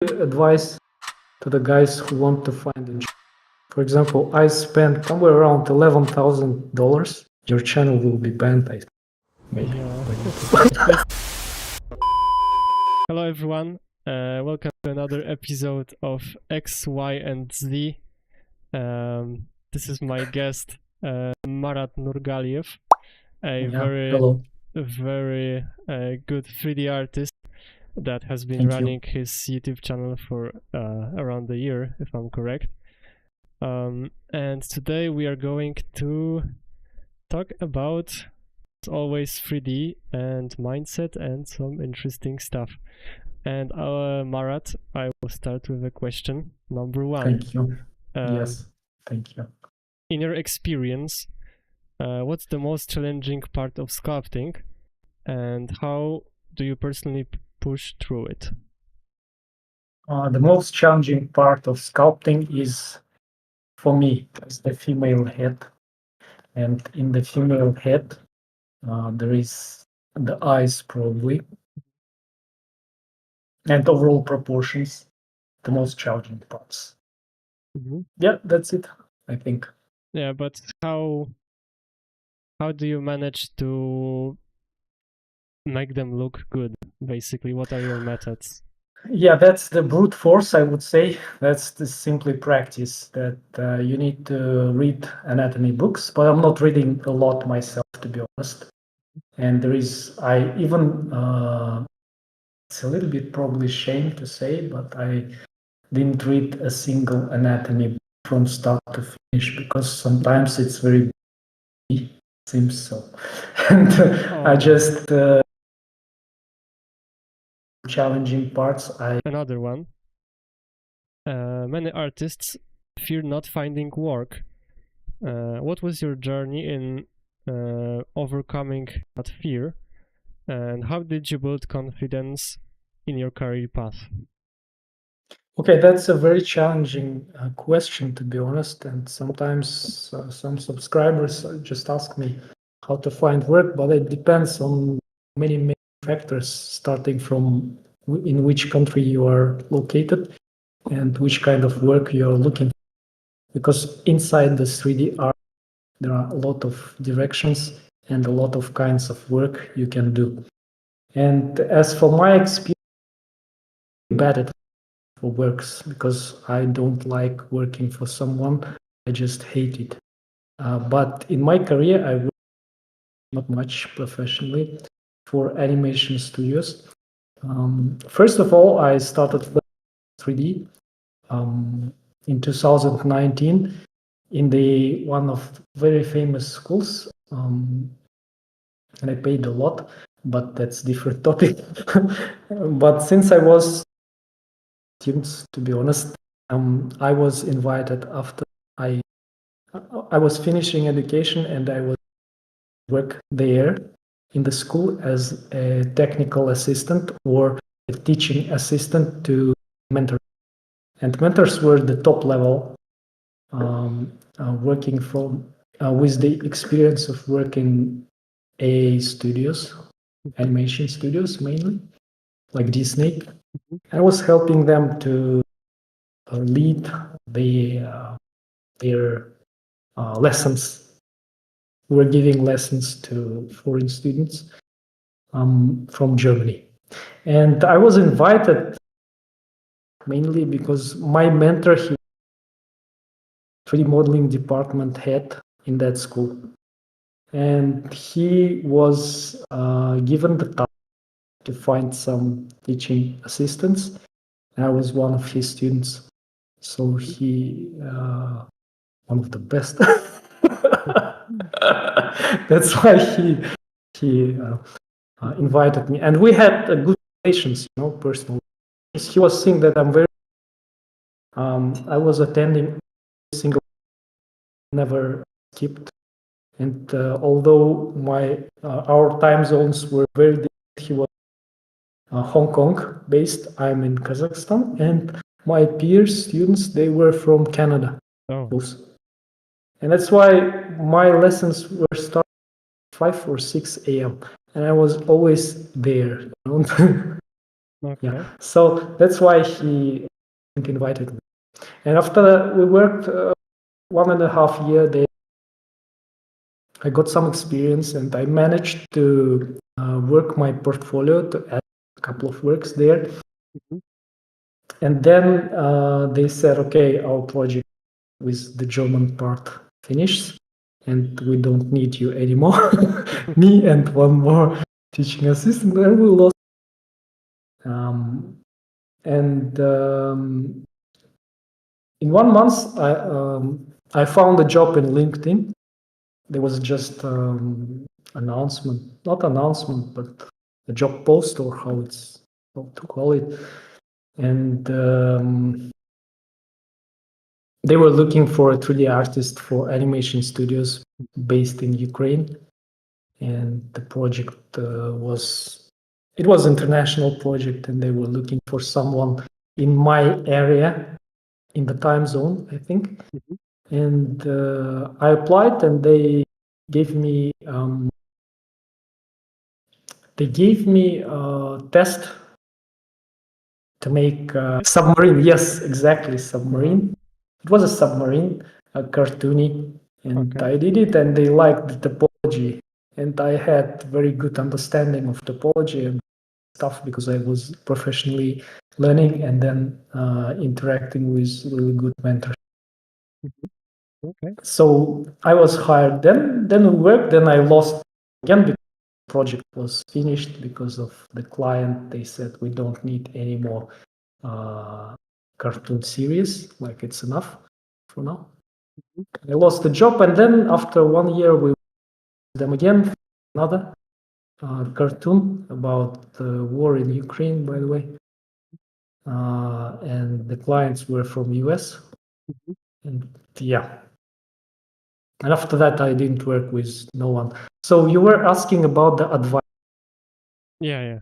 advice to the guys who want to find a job. For example, I spent somewhere around $11,000. Your channel will be banned, I think. Maybe. Yeah. Hello everyone, welcome to another episode of X, Y, and Z. This is my guest, Marat Nurgaliev, a Hello. very good 3D artist that has been Thank running his YouTube channel for around a year, if I'm correct. And today we are going to talk about, as always, 3D and mindset and some interesting stuff. And Marat, I will start with a question. Number one. Thank you. Yes, thank you. In your experience, what's the most challenging part of sculpting, and how do you personally push through it? The most challenging part of sculpting is, for me, is the female head. And in the female head, there is the eyes probably, and overall proportions, the most challenging parts. Mm-hmm. Yeah, that's it, I think. Yeah, but how do you manage to make them look good, basically? What are your methods? Yeah, that's the brute force, I would say. That's the simply practice that you need to read anatomy books, but I'm not reading a lot myself, to be honest. And it's a little bit probably shame to say, but I didn't read a single anatomy book from start to finish, because sometimes it's very busy, seems so. And I just challenging parts. Another one. Many artists fear not finding work. What was your journey in overcoming that fear, and how did you build confidence in your career path? Okay, that's a very challenging question, to be honest. And sometimes some subscribers just ask me how to find work, but it depends on many factors, starting from in which country you are located and which kind of work you are looking for. Because inside the 3D art, there are a lot of directions and a lot of kinds of work you can do. And as for my experience, I'm bad at for works, because I don't like working for someone. I just hate it. But in my career, I worked not much professionally for animation studios. First of all, I started 3D in 2019 in the one of very famous schools, and I paid a lot, but that's different topic. But since I was students, to be honest, I was invited after I was finishing education, and I was work there in the school as a technical assistant or a teaching assistant to mentors. And mentors were the top level, working from with the experience of working studios, animation studios mainly, like Disney. I was helping them to lead their lessons. We were giving lessons to foreign students from Germany. And I was invited mainly because my mentor, he 3D modeling department head in that school. And he was given the task to find some teaching assistants. And I was one of his students. So he, one of the best. That's why he invited me. And we had good relations, personally. He was seeing that I'm very, I was attending every single, never skipped. And although our time zones were very different, he was Hong Kong based, I'm in Kazakhstan, and my peers, students, they were from Canada. Oh. And that's why my lessons were starting at 5 or 6 a.m. and I was always there. Okay. Yeah, so that's why he invited me. And after we worked 1.5 years, I got some experience and I managed to work my portfolio to add a couple of works there. Mhm. And then they said, okay, our project with the German part finished and we don't need you anymore. Me and one more teaching assistant, and we lost. In 1 month, I found a job in LinkedIn. There was just announcement, not announcement, but a job post or how to call it. And they were looking for a 3D artist for animation studios based in Ukraine. And the project was international project, and they were looking for someone in my area, in the time zone, I think. Mhm. And I applied, and they gave me a test to make a submarine. Yes, exactly, submarine. It was a submarine, a cartoony, and Okay. I did it, and they liked the topology, and I had very good understanding of topology and stuff because I was professionally learning and then interacting with really good mentors. Okay. So I was hired. Then we worked. Then I lost again because the project was finished because of the client. They said we don't need any more cartoon series. Like it's enough for now. I lost the job, and then after 1 year, we them again another cartoon about the war in Ukraine, by the way. And the clients were from US, and yeah. And after that, I didn't work with no one. So you were asking about the advice. Yeah, yeah.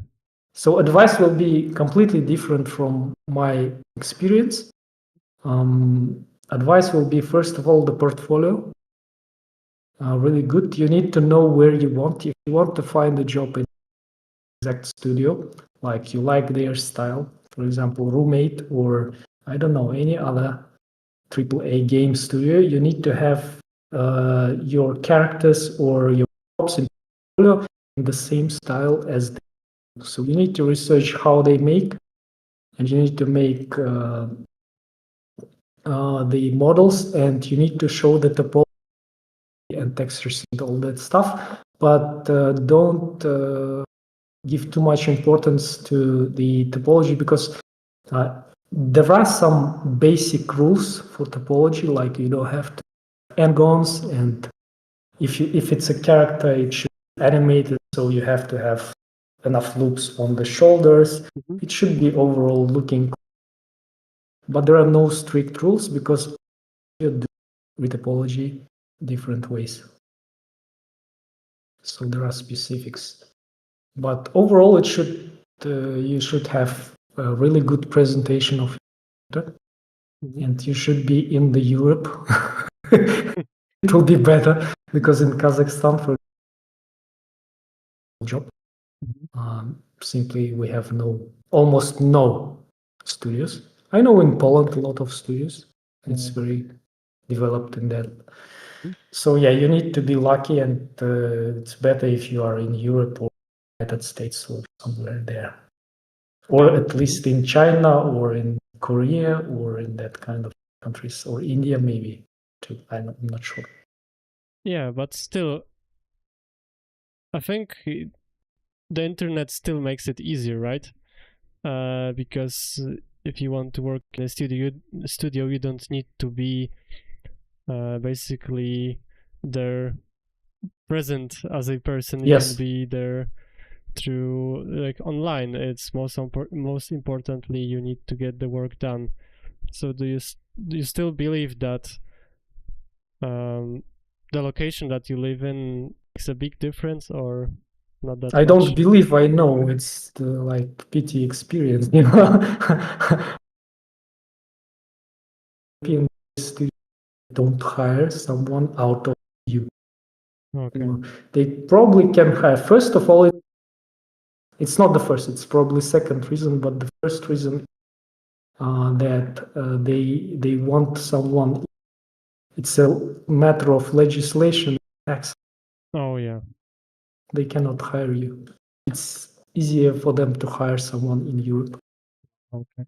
So advice will be completely different from my experience. Advice will be, first of all, the portfolio. Really good. You need to know where you want. If you want to find a job in exact studio, like you like their style, for example, Roommate or I don't know, any other AAA game studio, you need to have your characters or your props in portfolio in the same style as they. So you need to research how they make, and you need to make the models, and you need to show the topology and textures and all that stuff. But don't give too much importance to the topology because there are some basic rules for topology, like you don't have to angons, and if it's a character, it should be animated, so you have to have enough loops on the shoulders. Mhm. It should be overall looking, but there are no strict rules because you do with topology different ways. So there are specifics, but overall, you should have a really good presentation of it, and you should be in the Europe. It will be better because in Kazakhstan, for job, simply we have almost no studios. I know in Poland a lot of studios. It's very developed in that. So yeah, you need to be lucky, and it's better if you are in Europe or United States or somewhere there, or at least in China or in Korea or in that kind of countries, or India maybe too. I'm not sure. Yeah, but still, I think the internet still makes it easier, right? Because if you want to work in a studio, you don't need to be basically there present as a person. You can Yes, be there through like online. It's most importantly you need to get the work done. So do you still believe that the location that you live in makes a big difference, or not that I much? don't believe I know. It's the, like PT experience, you know. European studios don't hire someone out of you. Okay. They probably can hire. First of all, It's not the first, it's probably second reason, but the first reason that they want someone. It's a matter of legislation, tax. Oh yeah. They cannot hire you. It's easier for them to hire someone in Europe. Okay.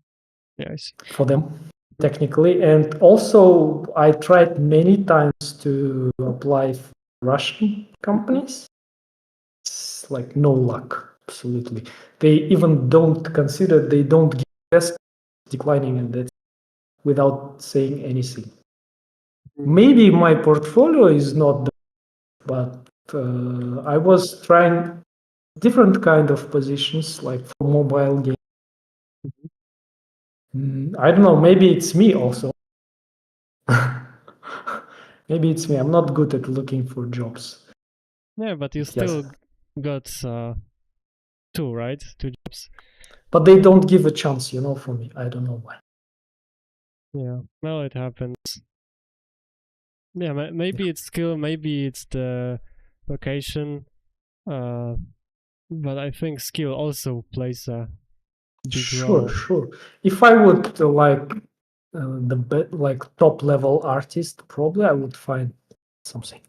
Yes. For them, technically. And also, I tried many times to apply for Russian companies. It's like no luck, absolutely. They even don't consider, they don't give test, declining, and that's without saying anything. Maybe my portfolio is not the, but I was trying different kind of positions, like for mobile games. I don't know, maybe it's me also. Maybe it's me. I'm not good at looking for jobs. Yeah, but you still got 2, right? 2 jobs. But they don't give a chance, for me. I don't know why. Yeah, well, it happens. Yeah, maybe it's skill, maybe it's the location, but I think skill also plays a big role. Sure. If I would like like top level artist, probably I would find something.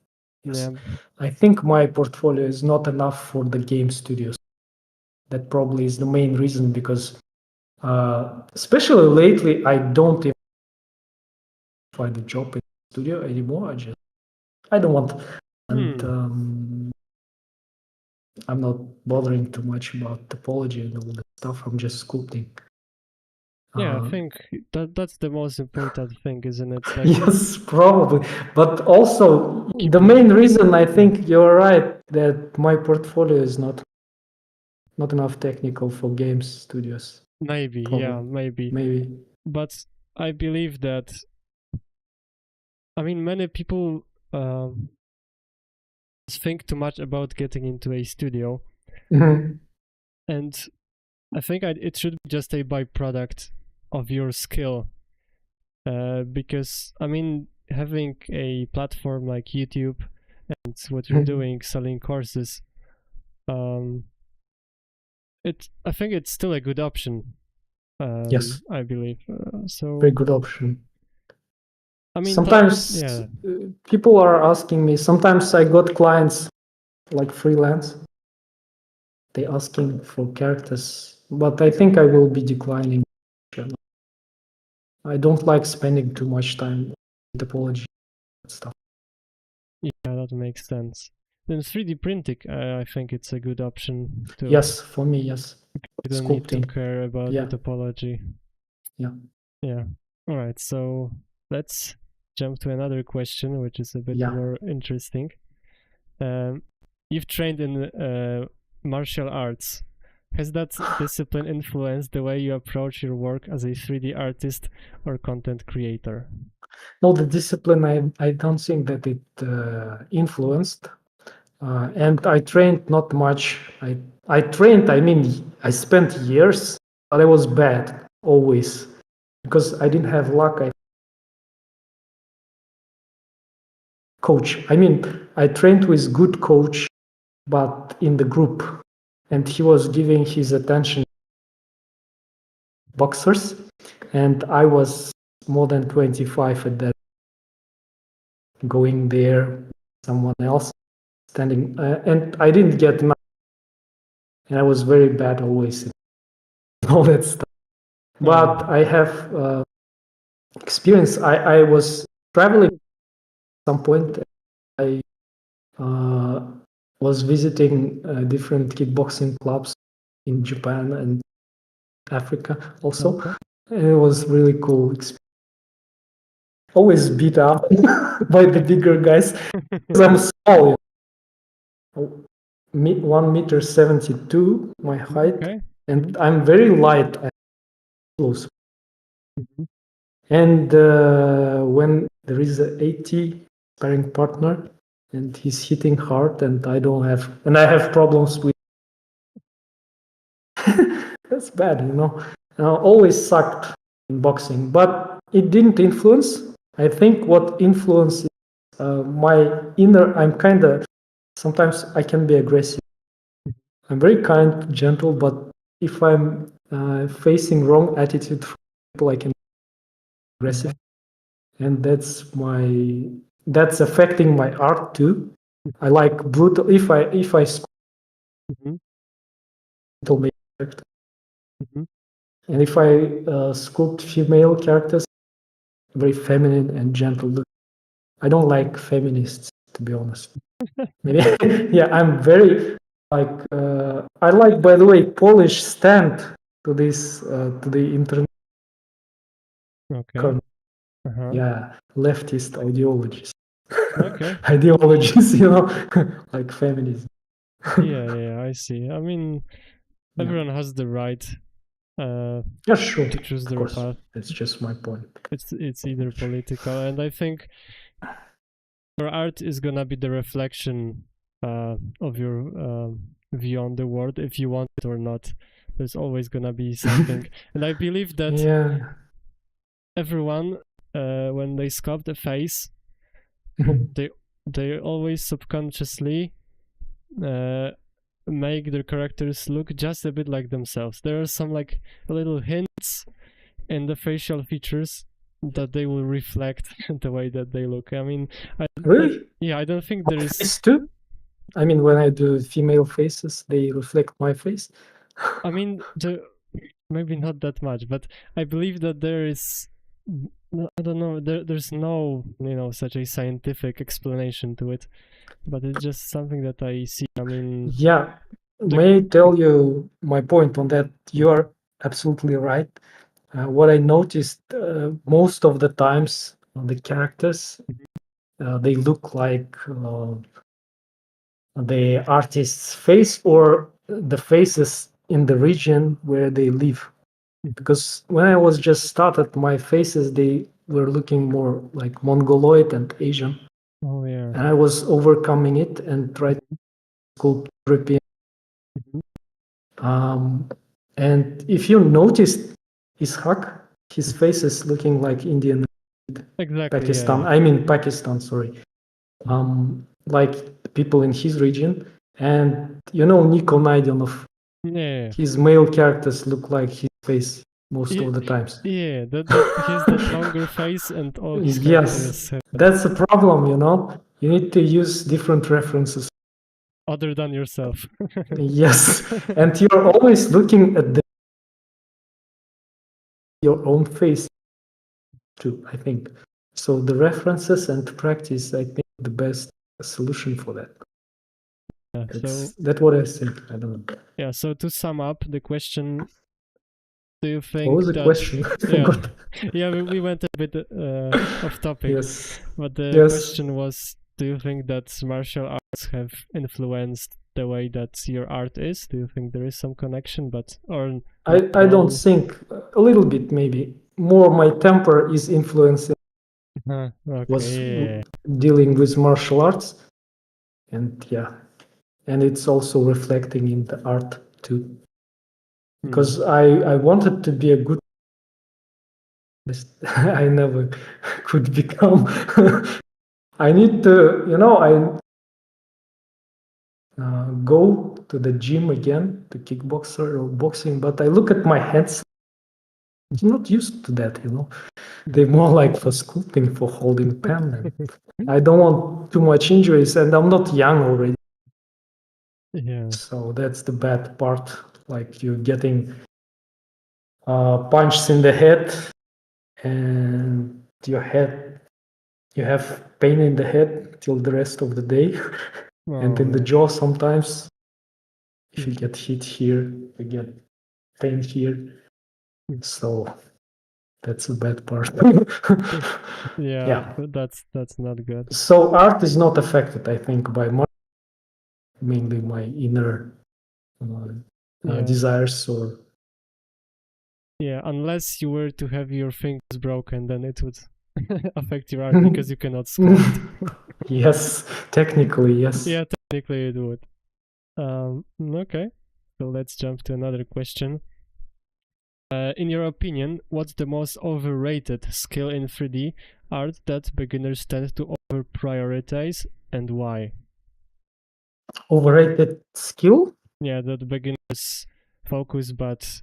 Yes. Yeah. I think my portfolio is not enough for the game studios. That probably is the main reason, because especially lately, I don't even find a job in the studio anymore. I don't want, and I'm not bothering too much about topology and all that stuff. I'm just sculpting. Yeah, I think that's the most important thing, isn't it? Like, yes, probably. But also, the main reason I think you're right that my portfolio is not enough technical for games studios. Maybe, Probably. yeah, maybe. But I believe that, I mean, many people think too much about getting into a studio. And I think it should be just a byproduct of your skill. Because, I mean, having a platform like YouTube and what you're doing, selling courses, I think it's still a good option. Yes, I believe. So very good option. I mean, sometimes people are asking me. Sometimes I got clients like freelance. They asking for characters, but I think I will be declining. I don't like spending too much time on topology and stuff. Yeah, that makes sense. Then 3D printing, I think it's a good option too. Yes, for me, yes. You don't need to care about the topology. Yeah. Yeah. All right. So let's jump to another question, which is a bit more interesting. You've trained in martial arts. Has that discipline influenced the way you approach your work as a 3D artist or content creator? No, the discipline, I don't think that it influenced. And I trained not much. I trained, I mean, I spent years, but I was bad always because I didn't have luck. Coach, I mean, I trained with good coach, but in the group, and he was giving his attention boxers, and I was more than 25 at that, going there, someone else standing, and I didn't get enough, and I was very bad always in all that stuff. But I have experience. I was traveling at some point. I was visiting different kickboxing clubs in Japan and Africa also. And it was really cool experience. Always beat up by the bigger guys because I'm small. 1.72 m my height, and I'm very light. I'm close. And when there is a 80 sparring partner and he's hitting hard, and I have problems with that's bad, always sucked in boxing, but it didn't influence. I think what influenced my inner, I'm kind of, sometimes I can be aggressive. I'm very kind, gentle, but if I'm facing wrong attitude from people, I can be aggressive, and that's affecting my art too. I like brutal. If I Mhm. brutal male character, Mhm. and if I sculpt female characters, very feminine and gentle. I don't like feminists, to be honest. Maybe, yeah, I'm very like. I like, by the way, Polish stand to this to the internet. Okay. Uh-huh. Yeah, leftist ideologies. Okay. Ideologies, like feminism. Yeah, I see. I mean, Yeah. everyone has the right Yeah, sure. to choose Of their course, path. that's just my point. It's either political, and I think your art is gonna be the reflection of your view on the world, if you want it or not. There's always gonna be something, and I believe that Yeah. everyone, when they sculpt a face, they always subconsciously make their characters look just a bit like themselves. There are some like little hints in the facial features that they will reflect the way that they look. I mean, Really? I don't think there is. Face too? I mean, when I do female faces, they reflect my face. I mean, maybe not that much, but I believe that there is. I don't know. There's no, such a scientific explanation to it, but it's just something that I see. I mean, Yeah. May I tell you my point on that? You are absolutely right. What I noticed most of the times, the characters, they look like the artist's face or the faces in the region where they live. Because when I was just started, my faces, they were looking more like Mongoloid and Asian. oh yeah. And I was overcoming it and tried to sculpt European. And if you noticed Ishaq, his face is looking like Indian, Exactly. Pakistan. Yeah. I mean Pakistan, sorry. Like people in his region. And Nico Naidonov, Yeah. his male characters look like his face most Yeah. of the times. Yeah. That he has that longer face, and all his Yes, characters that's a problem, You need to use different references. other than yourself. Yes, and you're always looking at your own face too, I think. So the references and practice, I think, the best solution for that. Yeah, That's what I think. I don't know. yeah. So to sum up the question, do you What think was the that? question? I forgot. Yeah, we went a bit off topic, Yes. but the Yes. question was: do you think that martial arts have influenced the way that your art is? Do you think there is some connection? I don't think, a little bit maybe. More my temper is influenced. Was dealing with martial arts, and and it's also reflecting in the art too, because I wanted to be a good I never could become. I need to I go to the gym again, to kickboxer or boxing, but I look at my hands. I'm not used to that, They're more like for sculpting, for holding pen. I don't want too much injuries, and I'm not young already. Yeah. So that's the bad part. Like you're getting punched in the head, and you have pain in the head till the rest of the day, and in the jaw sometimes. If you get hit here, you get pain here. So that's the bad part. Yeah, that's not good. So art is not affected, I think, by mainly my inner desires or. Yeah, unless you were to have your fingers broken, then it would affect your art because you cannot sculpt. Yes, technically, yes. Yeah, technically it would. Okay, so let's jump to another question. In your opinion, what's the most overrated skill in 3D art that beginners tend to over prioritize, and why? Overrated skill? yeah, the beginners focus, but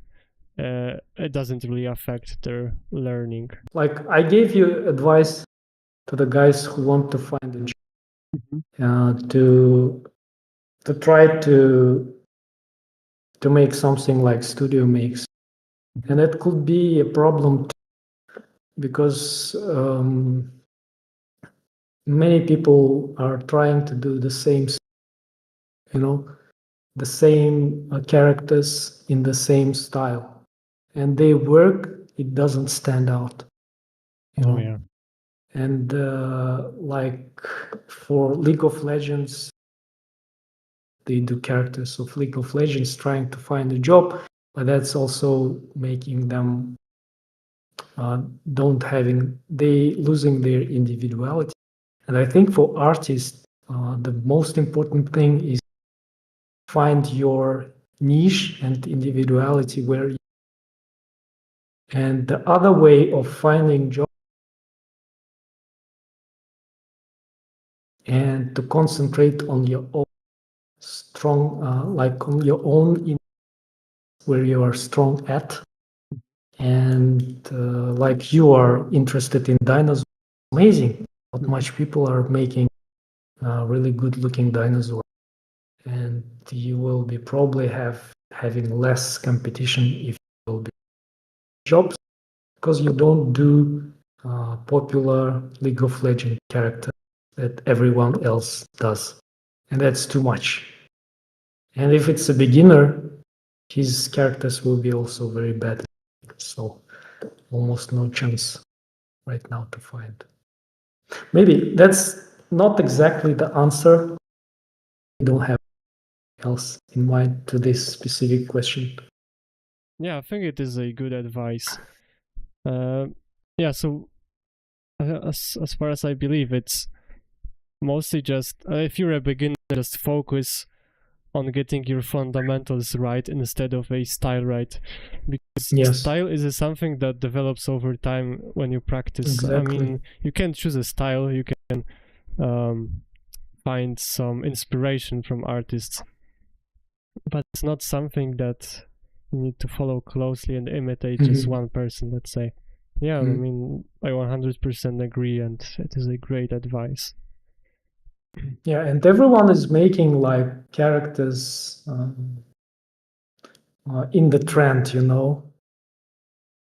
it doesn't really affect their learning. Like I gave you advice to the guys who want to find a job, to try to make something like studio makes, and it could be a problem because many people are trying to do the same, the same characters in the same style, and they work. It doesn't stand out, Yeah. And like for League of Legends, they do characters of League of Legends trying to find a job, but that's also making them they losing their individuality. And I think for artists, the most important thing is find your niche and individuality and the other way of finding job and to concentrate on your own strong, like on your own where you are strong at. And like you are interested in dinosaurs, amazing. Not much people are making really good looking dinosaurs. And you will be probably having less competition if you will be jobs because you don't do popular League of Legends characters that everyone else does, and that's too much. And if it's a beginner, his characters will be also very bad, so almost no chance right now to find. Maybe that's not exactly the answer. I don't have else in mind to this specific question. Yeah, I think it is a good advice. Yeah, so as far as I believe, it's mostly just if you're a beginner, just focus on getting your fundamentals right instead of a style right, because Yes, style is something that develops over time when you practice. I exactly. mean, you can choose a style, you can find some inspiration from artists, but it's not something that you need to follow closely and imitate just one person, let's say. Yeah, I mean, I 100% agree, and it is a great advice. Yeah, and everyone is making like characters in the trend,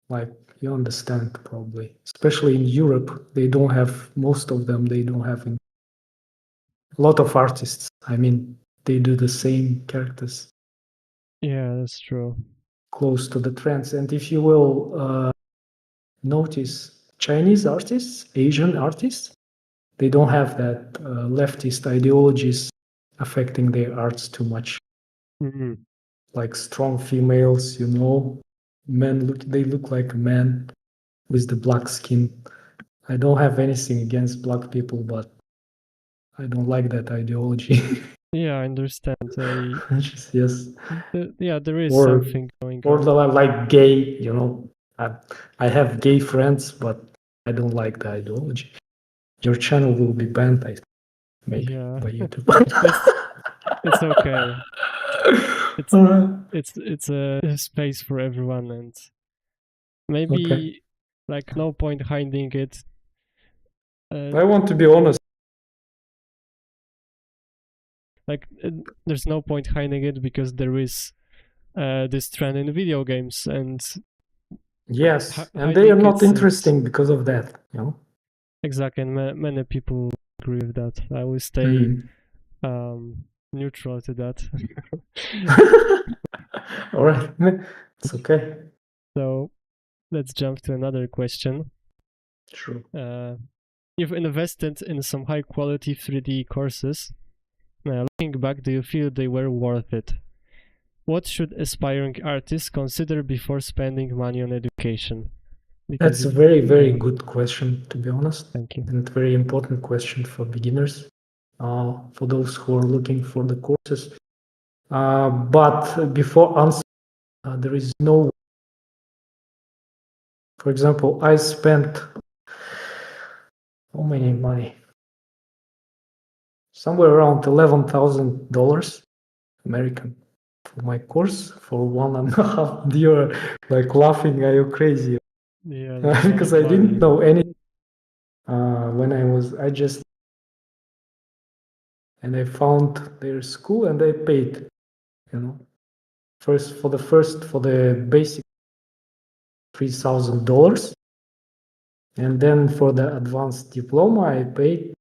like you understand probably, especially in Europe, they don't have most of them. They don't have a lot of artists. I mean, they do the same characters. Yeah, that's true. Close to the trends, and if you will notice, Chinese artists, Asian artists, they don't have that leftist ideologies affecting their arts too much. Mm-hmm. Like strong females, men look like a man with the black skin. I don't have anything against black people, but I don't like that ideology. Yeah, I understand. Yes. Yeah, there is Or something going or on. like gay, I have gay friends, but I don't like the ideology. Your channel will be banned, I think, maybe Yeah, by YouTube. it's okay. It's Uh, it's a space for everyone, and okay. maybe like no point hiding it. I want to be honest. Like there's no point hiding it because there is this trend in video games, and Yes, and they are hiding not it interesting because of that. exactly, and many people agree with that. I will stay Mhm. neutral to that. All right, it's okay. So let's jump to another question. True. You've invested in some high quality 3D courses. Looking back, do you feel they were worth it? What should aspiring artists consider before spending money on education? Because That's a very, very good question, to be honest, thank you. and very important question for beginners, for those who are looking for the courses. But before answering, there is no. For example, I spent how many money? Somewhere around $11,000 American for my course for 1.5 year, like laughing, are you crazy? Yeah, Because I didn't know anything when I just, and I found their school and I paid, for the basic $3,000, and then for the advanced diploma I paid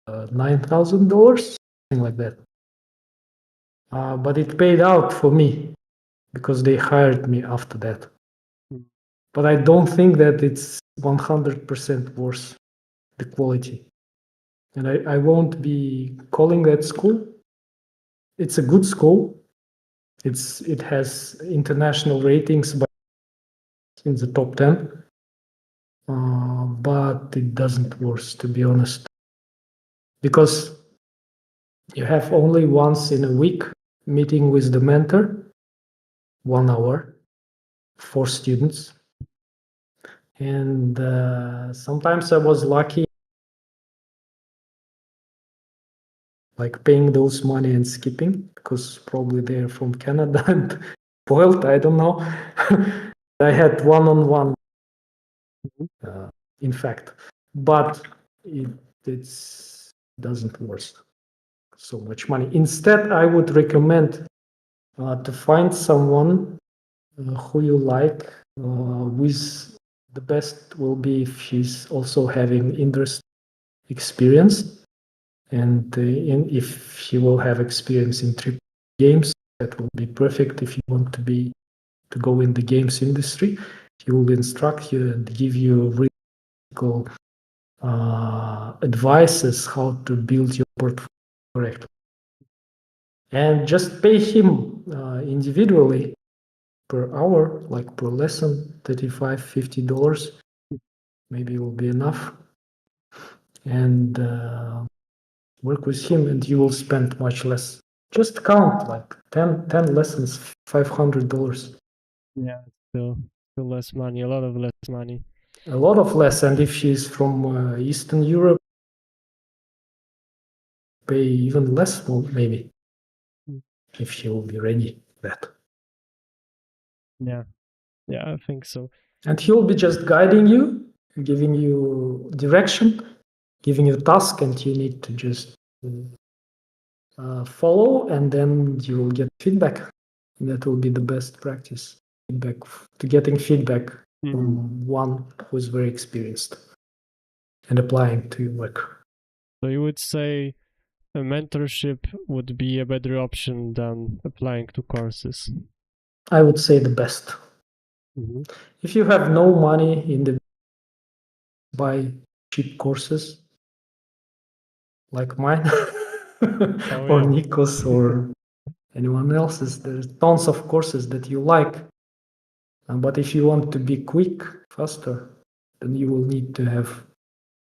$9,000, something like that. But it paid out for me because they hired me after that. But I don't think that it's 100% worth the quality. And I won't be calling that school. It's a good school. It has international ratings, but in the top 10. But it doesn't work, to be honest, because you have only once in a week meeting with the mentor, 1 hour, 4 students. And sometimes I was lucky, like paying those money and skipping, because probably they're from Canada and spoiled, I don't know. I had one-on-one, in fact, but it doesn't worth so much money. Instead, I would recommend to find someone who you like, with the best will be if she's also having interest experience, and if she will have experience in AAA games, that will be perfect. If you want to go in the games industry, he will instruct you and give you really cool advices how to build your portfolio correctly. And just pay him individually per hour, like per lesson, $35-50, maybe it will be enough. And work with him, and you will spend much less. Just count like 10 lessons, $500. Yeah, still less money, a lot of less money. A lot of less, and if she's from Eastern Europe, pay even less, maybe, if she will be ready for that. Yeah, I think so. And he will be just guiding you, giving you direction, giving you a task, and you need to just follow, and then you will get feedback. That will be the best practice. Getting feedback from one who is very experienced and applying to your work. So you would say a mentorship would be a better option than applying to courses? I would say the best. If you have no money in the buy cheap courses like mine or Nikos or anyone else's, there's tons of courses that you like. But if you want to be quick, faster, then you will need to have,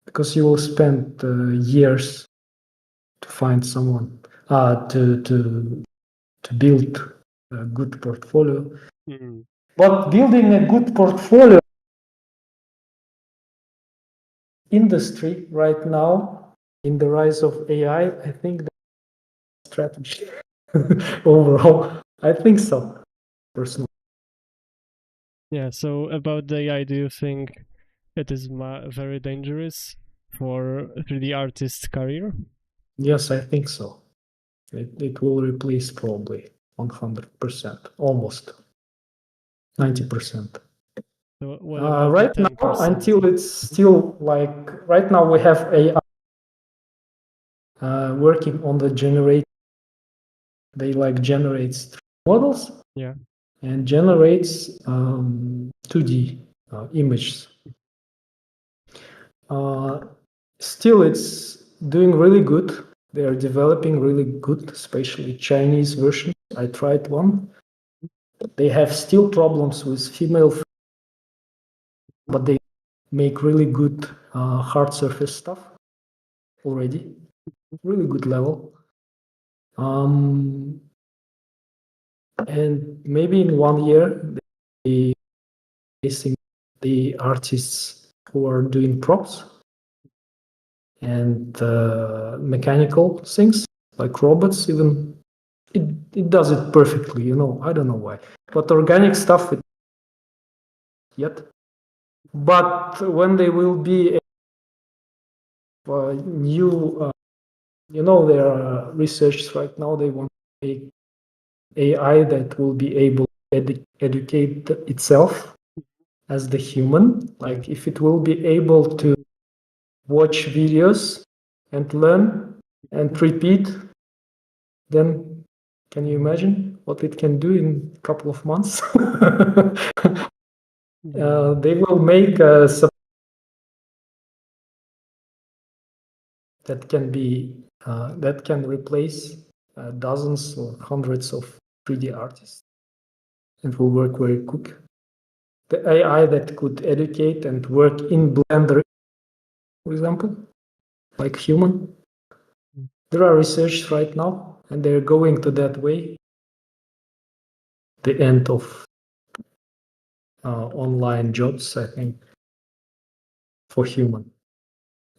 because you will spend years to find someone to build a good portfolio. But building a good portfolio industry right now, in the rise of AI, I think the strategy overall, I think so, personally. Yeah, so about the AI, do you think it is very dangerous for 3D artist career? Yes, I think so. It will replace probably 100%, almost 90%. So what about right the 10%? now, until it's still like, right now we have AI working on the generate. They like generates models, and generates 2D images. Still, it's doing really good. They are developing really good, especially Chinese versions. I tried one. They have still problems with female, but they make really good hard surface stuff already. Really good level. And maybe in 1 year, they facing the artists who are doing props and mechanical things like robots even. it does it perfectly, you know. I don't know why, but organic stuff it yet. But when they will be a new, you know, there are researchers right now. They want to make AI that will be able to educate itself as the human. Like if it will be able to watch videos and learn and repeat, then can you imagine what it can do in a couple of months? They will make a that can be that can replace dozens or hundreds of 3D artists and will work very quick. The AI that could educate and work in Blender, for example, like human. There are research right now, and they're going to that way. The end of online jobs, I think, for human,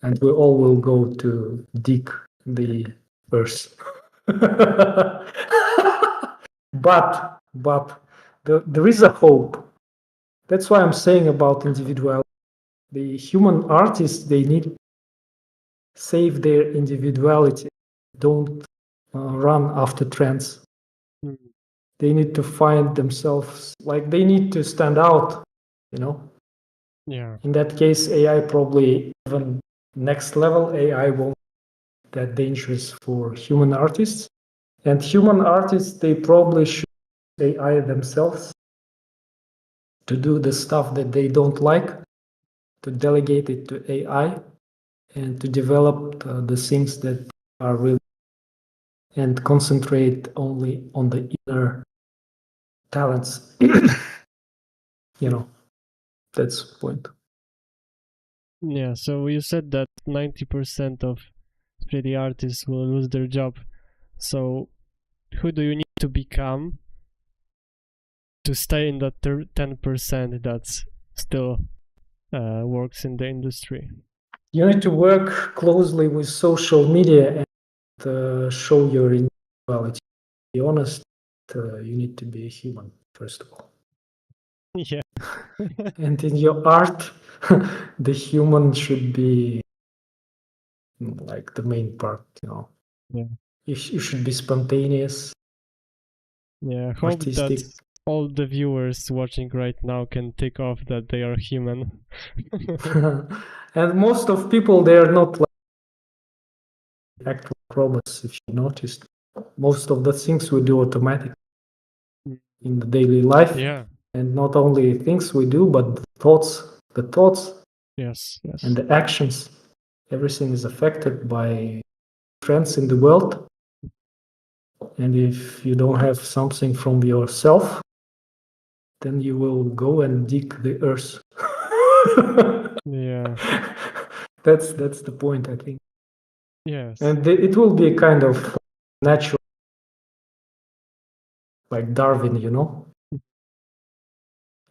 and we all will go to dig the earth. but there is a hope. That's why I'm saying about individuality. The human artists, they need save their individuality. Don't run after trends. They need to find themselves, like they need to stand out, you know. Yeah. In that case, AI probably even next level AI won't be that dangerous for human artists. And human artists, they probably should use AI themselves to do the stuff that they don't like, to delegate it to AI, and to develop the things that are really, and concentrate only on the inner talents. You know, that's the point. Yeah, so you said that 90% of 3D artists will lose their job. So who do you need to become to stay in that 10% that's still works in the industry? You need to work closely with social media and show your individuality. To be honest, you need to be a human, first of all. Yeah. And in your art, the human should be like the main part, you know. Yeah. You should be spontaneous. Yeah, I hope artistic. that all the viewers watching right now can take off that they are human. And most of people, they are not like actual robots, if you noticed. Most of the things we do automatically in the daily life. Yeah. And not only things we do, but the thoughts Yes. and the actions. Everything is affected by trends in the world. And if you don't have something from yourself, then you will go and dig the earth. Yeah. That's the point, I think. Yes. And it will be a kind of natural, like Darwin, you know?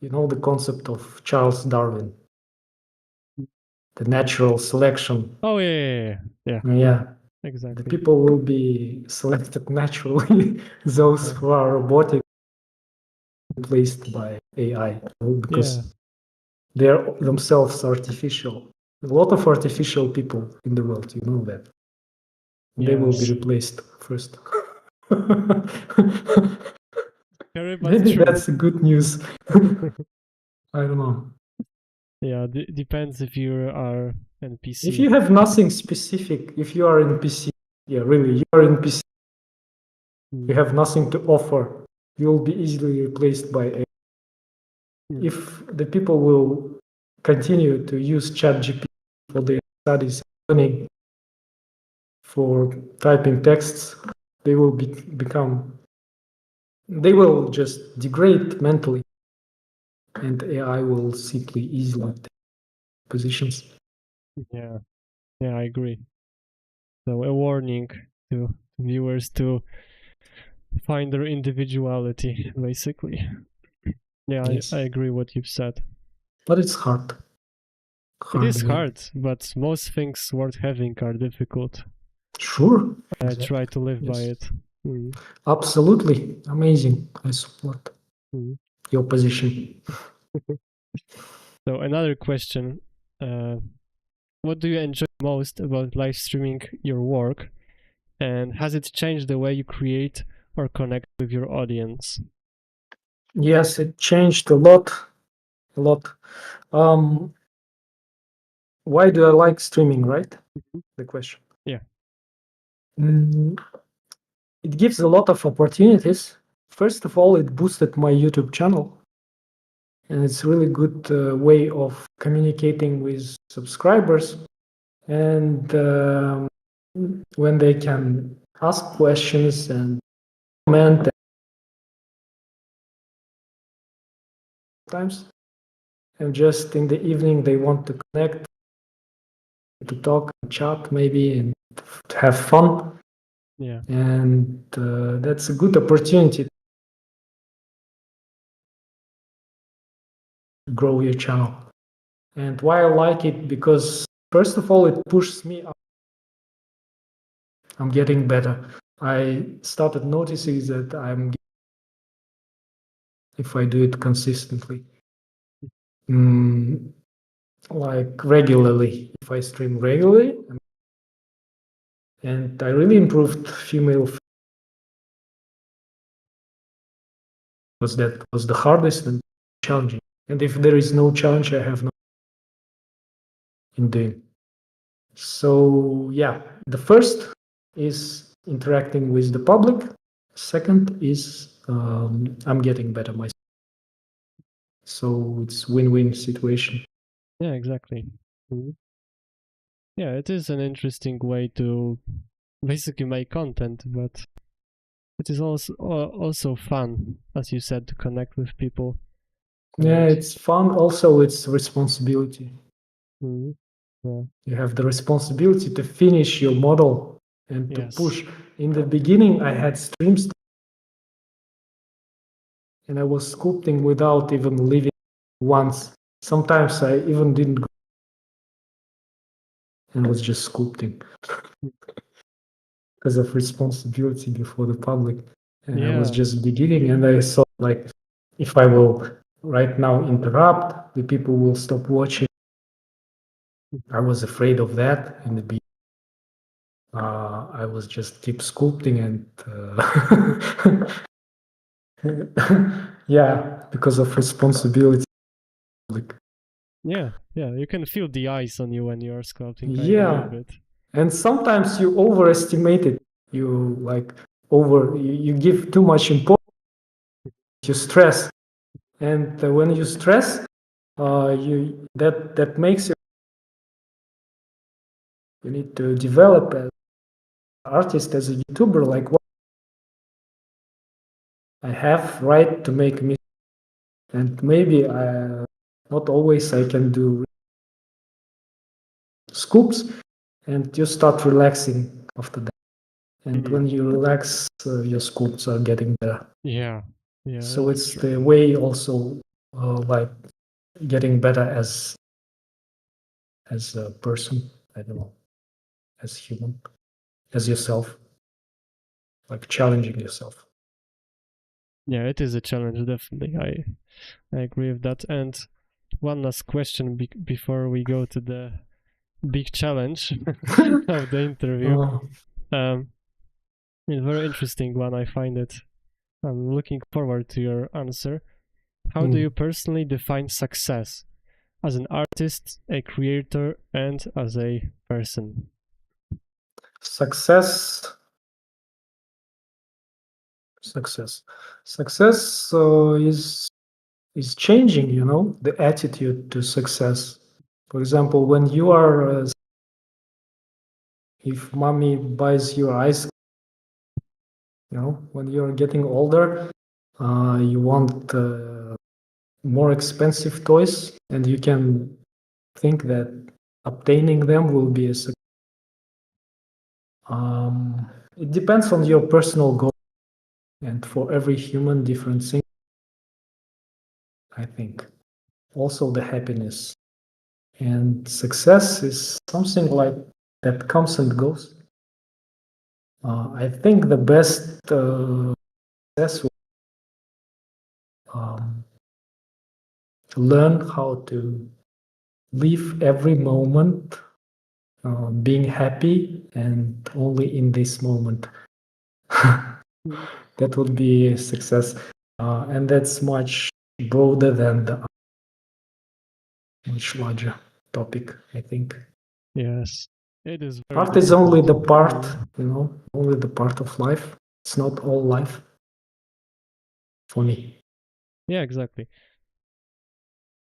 You know the concept of Charles Darwin, the natural selection. Oh yeah. Yeah. Exactly. The people will be selected naturally, those who are robotic, replaced by AI, because they are themselves artificial. A lot of artificial people in the world, you know that. They will be replaced first. Maybe true. that's good news. I don't know. Yeah, depends if you are NPC. If you have nothing specific, if you are NPC, yeah, really, you are NPC, you have nothing to offer, you'll be easily replaced by AI. If the people will continue to use ChatGPT for their studies, learning, for typing texts, they will they will just degrade mentally, and AI will simply easily take positions. Yeah, I agree. So a warning to viewers to find their individuality, basically. Yeah, Yes. I agree what you've said. But it's hard. It is hard, but most things worth having are difficult. Sure. I try to live by it. Absolutely amazing. I support your position. So another question, what do you enjoy most about live streaming your work, and has it changed the way you create or connect with your audience? Yes, it changed a lot. Why do I like streaming, right? The question. Yeah. It gives a lot of opportunities. First of all, it boosted my YouTube channel, and it's really good way of communicating with subscribers, and when they can ask questions and comment times, and just in the evening they want to connect, to talk, and chat maybe, and to have fun. Yeah. And that's a good opportunity to grow your channel. And why I like it, because first of all, it pushes me up. I'm getting better. I started noticing that if I do it consistently, like regularly, if I stream regularly, and I really improved female, because that was the hardest and challenging. And if there is no challenge, I have no in doing. So yeah, the first is interacting with the public. Second is I'm getting better myself. So it's win-win situation. Yeah, exactly. Yeah, it is an interesting way to basically make content, but it is also fun, as you said, to connect with people. Yeah, it's fun. Also, it's responsibility. Yeah. You have the responsibility to finish your model and to push. In the beginning, I had streams and I was sculpting without even leaving once. Sometimes I even didn't go and was just sculpting because of responsibility before the public. And I was just beginning, and I thought, like, if I will right now interrupt, the people will stop watching. I was afraid of that in the beginning. I was just keep sculpting and yeah, because of responsibility. Yeah, you can feel the eyes on you when you're sculpting. Yeah. I believe it. And sometimes you overestimate it. You you give too much importance. You stress, and when you stress, that makes you need to develop as an artist, as a YouTuber. Like, what I have right to make mistakes, and maybe not always I can do scoops, and you start relaxing after that. And when you relax, your scoops are getting better. Yeah. So it's the way also, like, getting better as a person. I don't know, as human, as yourself, like challenging yourself. Yeah, it is a challenge, definitely. I agree with that. And one last question before we go to the big challenge of the interview. A very interesting one, I find it. I'm looking forward to your answer. How do you personally define success as an artist, a creator, and as a person? Success is changing, the attitude to success. For example, when you are if mommy buys you ice, when you're getting older, you want more expensive toys, and you can think that obtaining them will be a success. It depends on your personal goal, and for every human, different thing, I think. Also, the happiness and success is something like that comes and goes. I think the best success will learn how to live every moment being happy and only in this moment. That would be a success. And that's much broader than the much larger topic, I think. Yes, it is very Art is only the difficult. part, only the part of life. It's not all life for me. Yeah, exactly.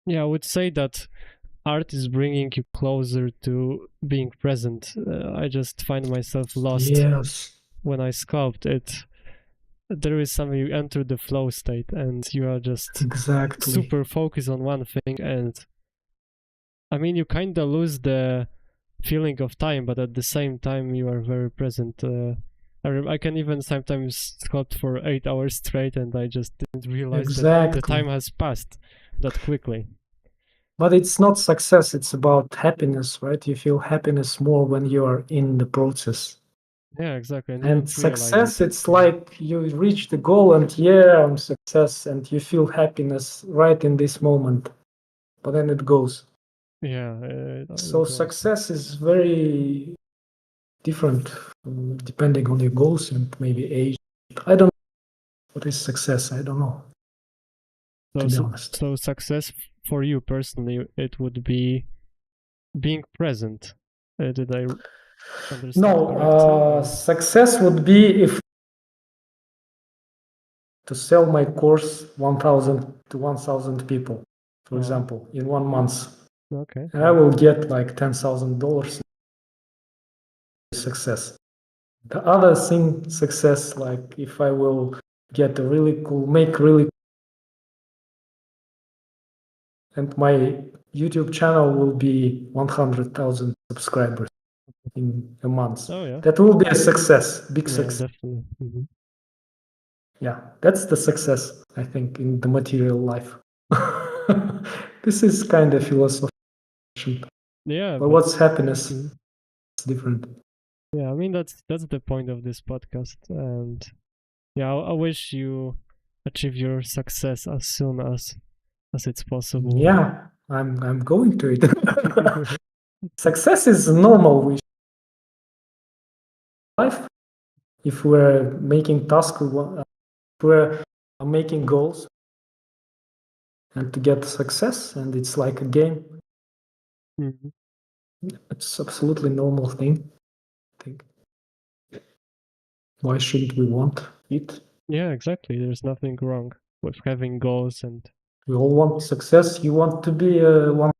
Yeah, I would say that art is bringing you closer to being present. I just find myself lost Yes, when I sculpt it. There is something, you enter the flow state and you are just exactly. super focused on one thing, and I mean you kind of lose the feeling of time, but at the same time you are very present. I can even sometimes sculpt for 8 hours straight and I just didn't realize that the Exactly. time has passed that quickly. But it's not success, it's about happiness, right? You feel happiness more when you are in the process. Yeah, exactly. And you And don't realize success, it. it's like you reach the goal and yeah, I'm success, and you feel happiness right in this moment. But then it goes. Yeah. So success is very different depending on your goals and maybe age. I don't know what is success. I don't know, to be honest. So success for you personally, it would be being present. Did I understand correctly? Success would be if to sell my course 1,000 to 1,000 people, for example, in 1 month. Okay. And I will get like $10,000 success. The other thing, success, like if I will get a really cool, make really, and my YouTube channel will be 100,000 subscribers in a month. Oh yeah. That will be a success, big Yeah, success. definitely. Mm-hmm. Yeah, that's the success, I think, in the material life. This is kind of philosophical. Yeah, But what's happiness? Mhm. It's different. Yeah, I mean that's the point of this podcast, and yeah, I wish you achieve your success as soon as it's possible. Yeah, I'm going to it. Success is normal wish life. If we're making tasks, we're making goals, and to get success, and it's like a game. Mhm. It's absolutely normal thing. I think. Why shouldn't we want it? Yeah, exactly. There's nothing wrong with having goals, and We all want success. You want to be one.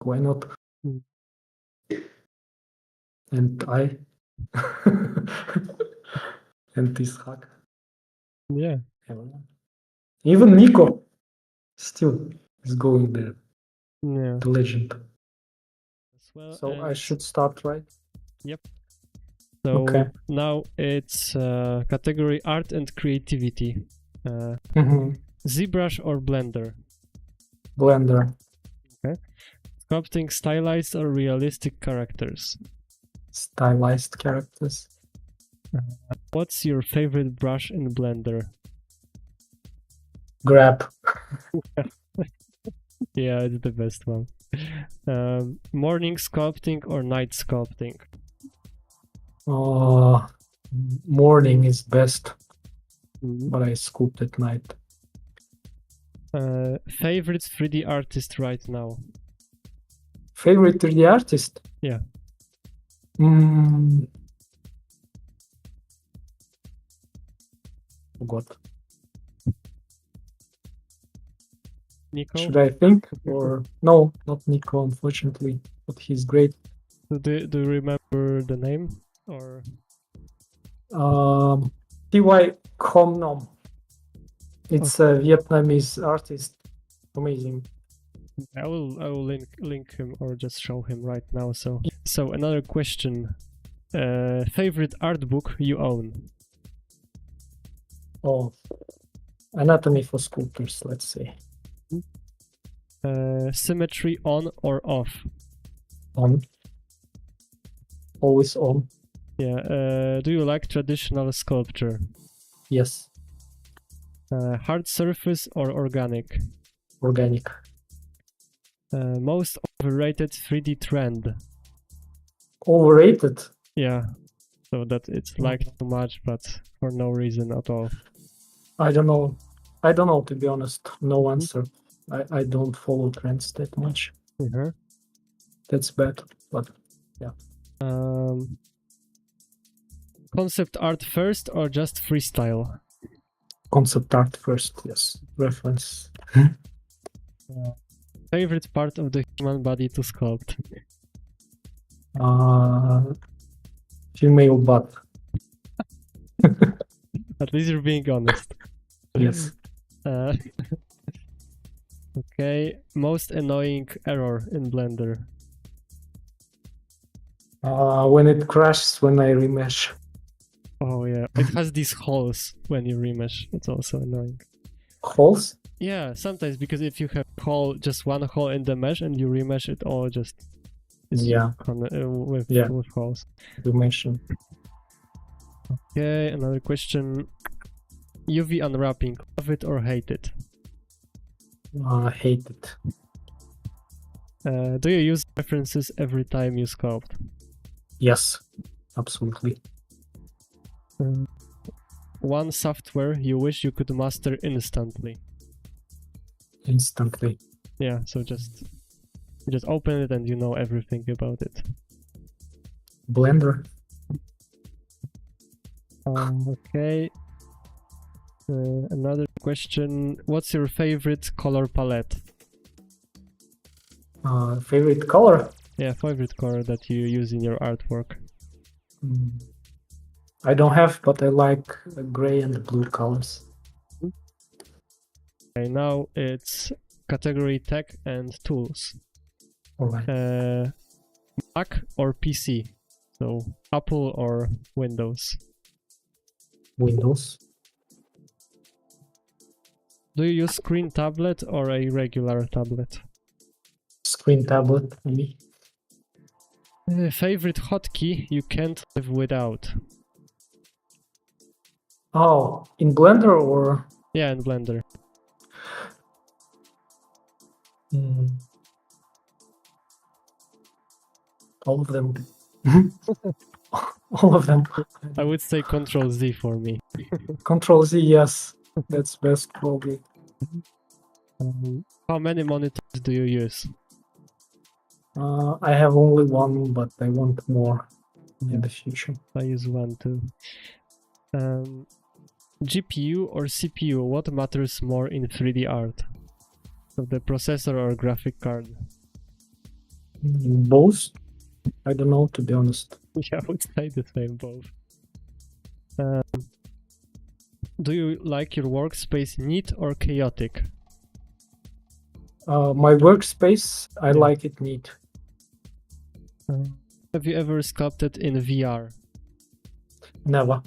Why not? Mm. And I and this hack. yeah, Even Nico still is going there. yeah. The legend. As well, So I and should start, right? yep. So Okay. now it's category art and creativity. ZBrush or Blender? Blender. Okay. Sculpting stylized or realistic characters? Stylized characters. What's your favorite brush in Blender? Grab. Yeah, it's the best one. Morning sculpting or night sculpting? Morning is best, Mhm. but I sculpt at night. Favorite 3D artist right now? Favorite 3D artist? Yeah. Forgot. Nico? Should I think? Or no, not Nico, unfortunately. But he's great. Do you remember the name? Or Ty Khom Nom. It's a Vietnamese artist. Amazing. I will link him or just show him right now. So another question. Favorite art book you own? Oh, Anatomy for Sculptors, let's say. Symmetry on or off? On. Always on. Yeah. Do you like traditional sculpture? Yes, Hard surface or organic? organic. Most overrated 3D trend? Overrated? Yeah. So that it's liked too much, but for no reason at all. I don't know. I don't know, to be honest. No answer. I don't follow trends that much. Uh-huh. That's bad, but yeah. Concept art first or just freestyle? Concept art first, yes. Reference. Favorite part of the human body to sculpt? Female butt. At least you're being honest. Yes. Okay, most annoying error in Blender? When it crashes when I remesh. Oh yeah, it has these holes when you remesh. It's also annoying. Holes? Yeah, sometimes because if you have hole, just one hole in the mesh and you remesh it all just Yeah. with holes. Remeshing. Okay, another question. UV unwrapping, love it or hate it? Hate it. Do you use references every time you sculpt? Yes, absolutely. One software you wish you could master instantly? Instantly. Yeah, so just open it and you know everything about it. Blender. Okay. Another question. What's your favorite color palette? Favorite color? Yeah, favorite color that you use in your artwork. I don't have, but I like gray and blue colors. Okay, now it's category tech and tools. Alright. Mac or PC? So Apple or Windows? Windows. Do you use screen tablet or a regular tablet? Screen tablet for me. Favorite hotkey you can't live without? Oh, in Blender or? Yeah, in Blender. All of them. All of them. I would say Control Z for me. Control Z, yes. That's best probably. How many monitors do you use? I have only one, but I want more in the future. I use one too. GPU or CPU, what matters more in 3D art? So the processor or graphic card? Both? I don't know, to be honest. Yeah, I would say the same, both. Do you like your workspace neat or chaotic? My workspace, I like it neat. Have you ever sculpted in VR? Never.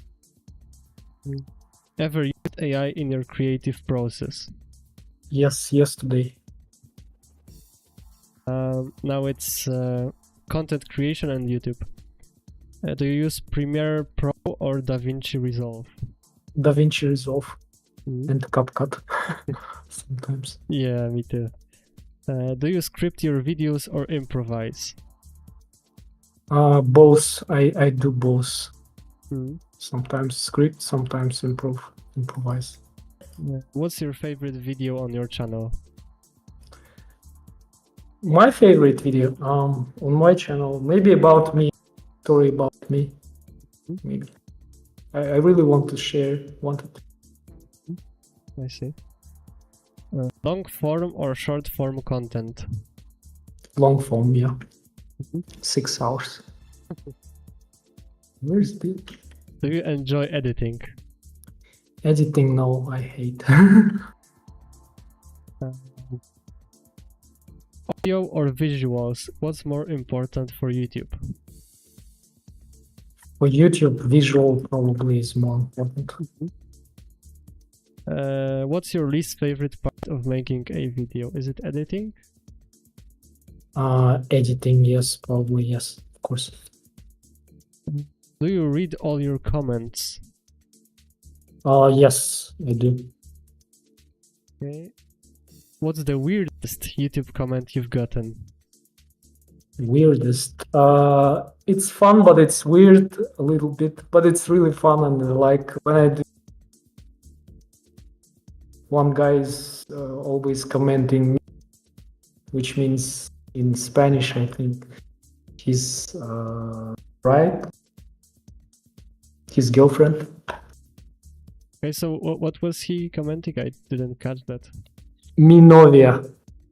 Ever used AI in your creative process? Yes, yesterday. Now it's content creation and YouTube. Do you use Premiere Pro or DaVinci Resolve? DaVinci Resolve and CapCut sometimes. Yeah, me too. Do you script your videos or improvise? Both. I do both. Sometimes script, sometimes improvise. What's your favorite video on your channel? My favorite video on my channel, maybe about me, story about me. Maybe. I really want to share. I see. Long form or short form content? Long form, yeah. 6 hours. Where's the Do you enjoy editing? editing? No, I hate. Audio or visuals? What's more important for YouTube? For YouTube, visual probably is more important. What's your least favorite part of making a video? Is it editing? Editing, yes, probably, yes, of course. Do you read all your comments? Yes, I do. Okay. What's the weirdest YouTube comment you've gotten? Weirdest. It's fun, but it's weird a little bit. But it's really fun, and like when I do, one guy is always commenting, which means in Spanish, I think, he's right. His girlfriend. Okay, so what was he commenting? I didn't catch that. Mi novia,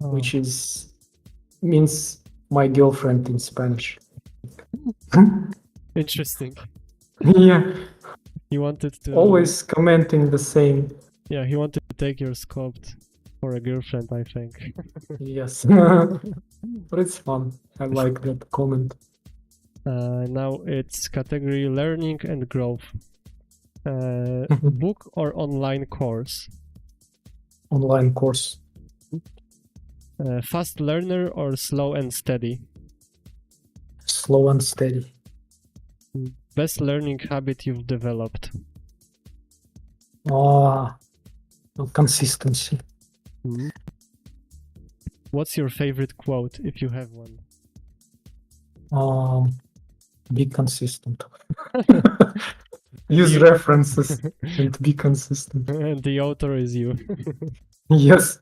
Oh. which means my girlfriend in Spanish. Interesting. Yeah, He wanted to always commenting the same. Yeah, he wanted to take your sculpt for a girlfriend, I think. Yes, but it's fun. I like that comment. Now it's category learning and growth. Book or online course? Online course. Fast learner or slow and steady? Slow and steady. Best learning habit you've developed? Consistency. What's your favorite quote, if you have one? Be consistent. Use references and be consistent. And the author is you. Yes.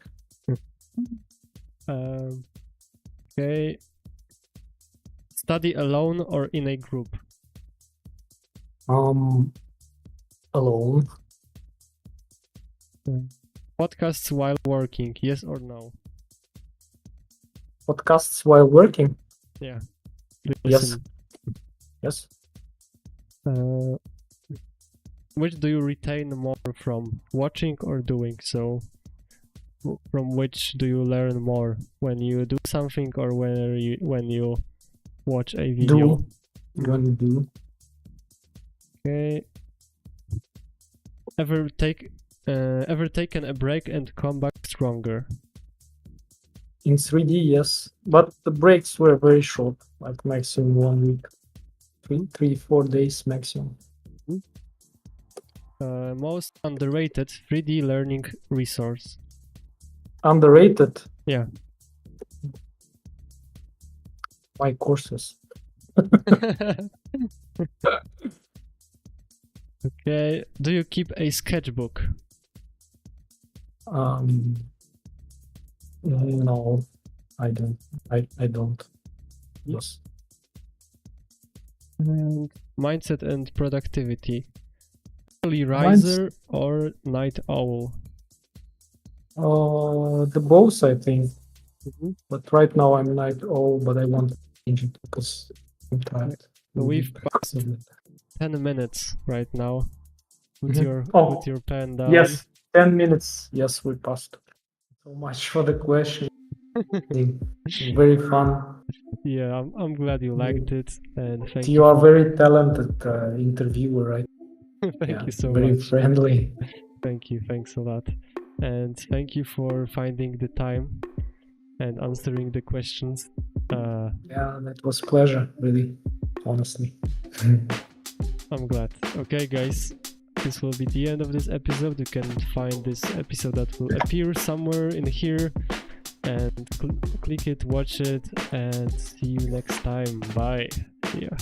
Okay. Study alone or in a group? Alone. Podcasts while working, yes or no? Podcasts while working. Yeah. Yes. Yes. Which do you retain more from, watching or doing? So, from which do you learn more, when you do something or when you watch a video? When you do. Okay. Ever taken a break and come back stronger? In 3D, yes, but the breaks were very short, like maximum 1 week, 3-4 days maximum. Most underrated 3D learning resource? Underrated? Yeah. My courses. Okay. Do you keep a sketchbook? No, I don't. I don't. Yes. And mindset and productivity. Early riser or night owl? The both, I think. But right now I'm night owl, but I want to change it because I'm tired. We've passed 10 minutes right now. Put your pen down. Yes, 10 minutes. Yes, we passed. So much for the question. Very fun. Yeah, I'm glad you liked it, and thank you. You are very talented interviewer, right? Thank you so very much. Very friendly. Thank you, thanks a lot. And thank you for finding the time and answering the questions. Yeah, that was pleasure, really, honestly. I'm glad. Okay, guys, this will be the end of this episode. You can find this episode that will appear somewhere in here, and click it, watch it, and see you next time. Bye. Yeah.